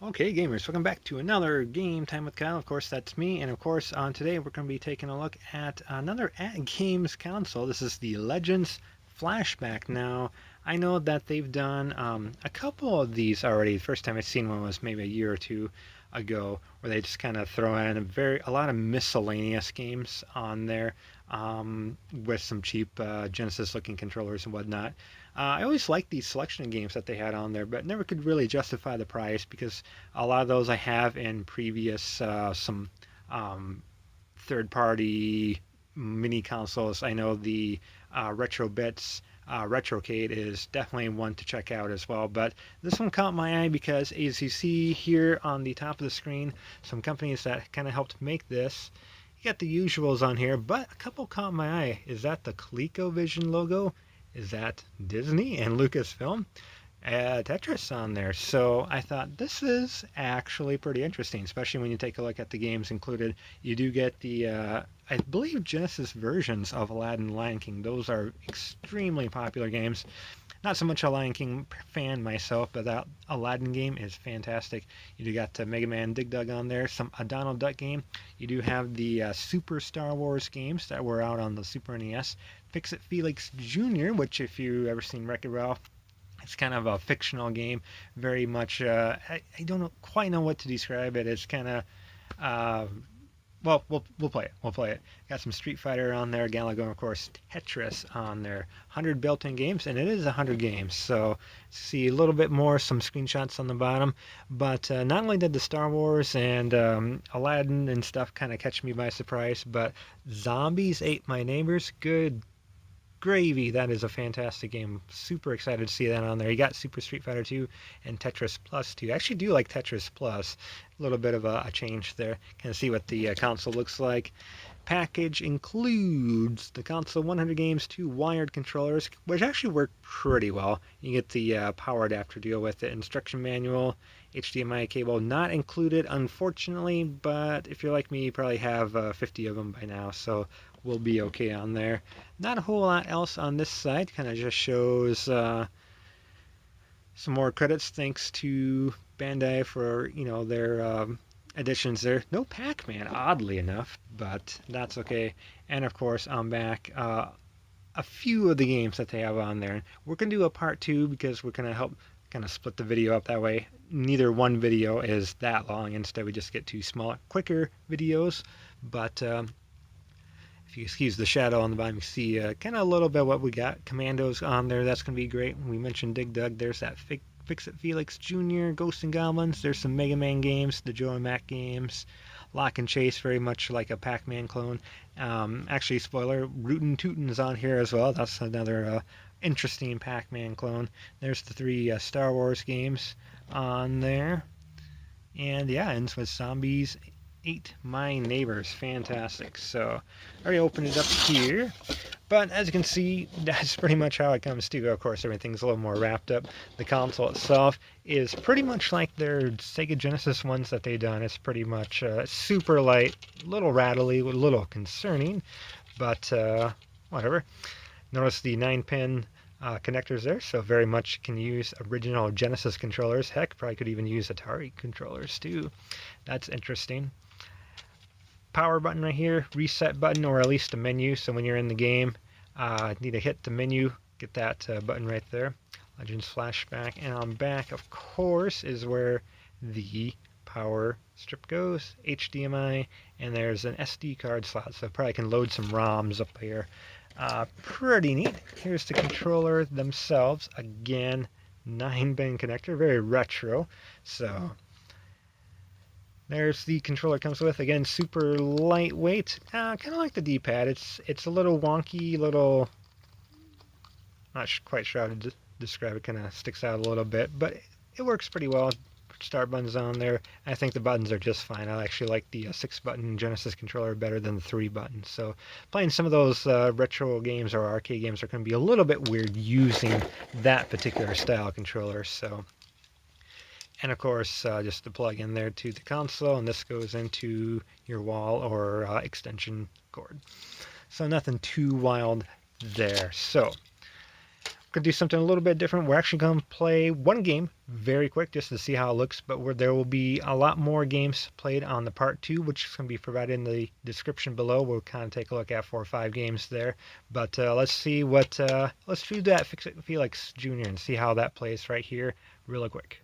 Okay, gamers, welcome back to another Game Time with Kyle. Of course, that's me. And of course, today we're going to be taking a look at another at-games console. This is the Legends Flashback. Now, I know that they've done a couple of these already. The first time I've seen one was maybe a year or two ago, where they just kind of throw in a lot of miscellaneous games on there with some cheap Genesis-looking controllers and whatnot. I always liked the selection of games that they had on there, but never could really justify the price because a lot of those I have in previous some third-party mini consoles. I know the Retro Bits Retrocade is definitely one to check out as well. But this one caught my eye because, as you see here on the top of the screen, some companies that kind of helped make this. You got the usuals on here, but a couple caught my eye. Is that the ColecoVision logo? Is that Disney and Lucasfilm? Tetris on there. So I thought this is actually pretty interesting, especially when you take a look at the games included. You do get the, I believe, Genesis versions of Aladdin and Lion King. Those are extremely popular games. Not so much a Lion King fan myself, but that Aladdin game is fantastic. You do got Mega Man Dig Dug on there, a Donald Duck game. You do have the Super Star Wars games that were out on the Super NES. Fix It Felix Jr., which if you ever seen Wreck-It Ralph, it's kind of a fictional game, very much. I don't quite know what to describe it. It's kind of, well, we'll play it. We'll play it. Got some Street Fighter on there, Galaga, of course, Tetris on there. 100 built-in games, and it is 100 games. So see a little bit more, some screenshots on the bottom. But not only did the Star Wars and Aladdin and stuff kind of catch me by surprise, but Zombies Ate My Neighbors. Good gravy. That is a fantastic game. Super excited to see that on there. You got Super Street Fighter 2 and Tetris Plus 2. I actually do like Tetris Plus. A little bit of a change there. Kind of see what the console looks like. Package includes the console, 100 games, 2 wired controllers, which actually work pretty well. You get the power adapter deal with it. Instruction manual, HDMI cable not included, unfortunately, but if you're like me, you probably have 50 of them by now, so we'll be okay on there. Not a whole lot else on this side. Kind of just shows some more credits thanks to Bandai for their additions there. No Pac-Man, oddly enough, but that's okay. And of course, I'm back. A few of the games that they have on there. We're gonna do a part 2 because we're gonna help kind of split the video up that way. Neither one video is that long. Instead, we just get 2 smaller, quicker videos. But if you excuse the shadow on the bottom, you see kind of a little bit what we got. Commandos on there. That's gonna be great. We mentioned Dig Dug. There's that Fix It Felix Jr., Ghosts and Goblins. There's some Mega Man games, the Joe and Mac games. Lock and Chase, very much like a Pac-Man clone. Actually, spoiler, Rootin' Tootin's on here as well. That's another interesting Pac-Man clone. There's the 3 Star Wars games on there. And yeah, ends with Zombies Ate My Neighbors. Fantastic. So, I already opened it up here. But as you can see, that's pretty much how it comes to. Of course, everything's a little more wrapped up. The console itself is pretty much like their Sega Genesis ones that they've done. It's pretty much super light, a little rattly, a little concerning, but whatever. Notice the 9-pin connectors there, so very much can use original Genesis controllers. Heck, probably could even use Atari controllers too. That's interesting. Power button right here, reset button, or at least a menu. So when you're in the game, need to hit the menu, get that button right there. Legends Flashback, and on back, of course, is where the power strip goes. HDMI, and there's an SD card slot, so probably can load some ROMs up here. Pretty neat. Here's the controller themselves. Again, 9-pin connector, very retro. So there's the controller it comes with. Again, super lightweight. Kind of like the D-pad. It's a little wonky, not quite sure how to describe it. Kind of sticks out a little bit, but it works pretty well. Start buttons on there. I think the buttons are just fine. I actually like the 6-button Genesis controller better than the 3 buttons. So playing some of those retro games or arcade games are going to be a little bit weird using that particular style controller. So. And of course, just to plug in there to the console, and this goes into your wall or extension cord. So nothing too wild there. So Gonna do something a little bit different. We're actually gonna play one game very quick just to see how it looks, but there will be a lot more games played on the part 2, which is gonna be provided in the description below. We'll kind of take a look at 4 or 5 games there, but let's see what let's do that Fix It Felix Jr. and see how that plays right here really quick.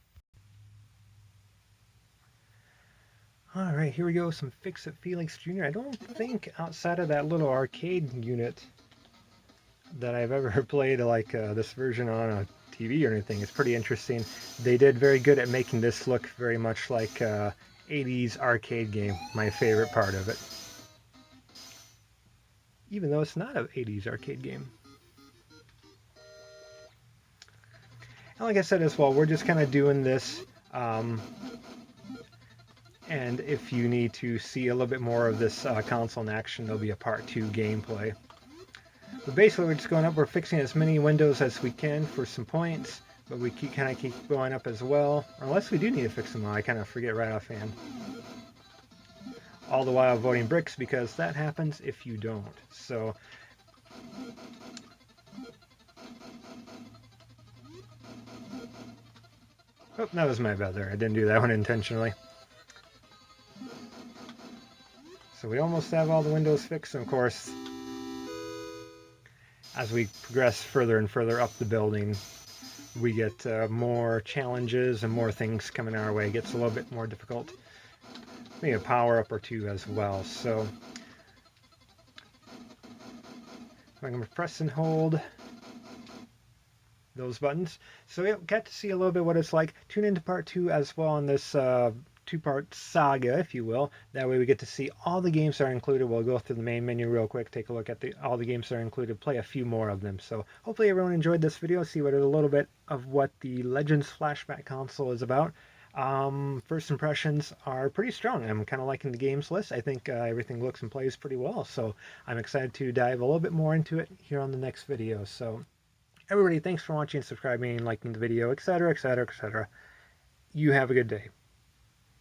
All right, here we go. Some Fix It Felix Jr. I don't think outside of that little arcade unit that I've ever played like this version on a TV or anything. It's pretty interesting. They did very good at making this look very much like 80s arcade game, my favorite part of it. Even though it's not an 80s arcade game. And like I said as well, we're just kind of doing this. And if you need to see a little bit more of this console in action, there'll be a part 2 gameplay. But basically, we're just going up. We're fixing as many windows as we can for some points, but we kind of keep going up as well. Unless we do need to fix them all, I kind of forget right offhand. All the while avoiding bricks, because that happens if you don't. So, oh, that was my bad there. I didn't do that one intentionally. So we almost have all the windows fixed, and of course, as we progress further and further up the building, we get more challenges and more things coming our way. It gets a little bit more difficult. Maybe a power-up or 2 as well. So I'm going to press and hold those buttons. So we got to see a little bit what it's like. Tune into part 2 as well on this 2-part saga, if you will. That way we get to see all the games that are included. We'll go through the main menu real quick, take a look at all the games that are included, play a few more of them. So hopefully everyone enjoyed this video, see what a little bit of what the Legends Flashback console is about. First impressions are pretty strong. I'm kind of liking the games list. I think everything looks and plays pretty well. So I'm excited to dive a little bit more into it here on the next video. So everybody, thanks for watching, subscribing, liking the video, etc., etc., etc. You have a good day.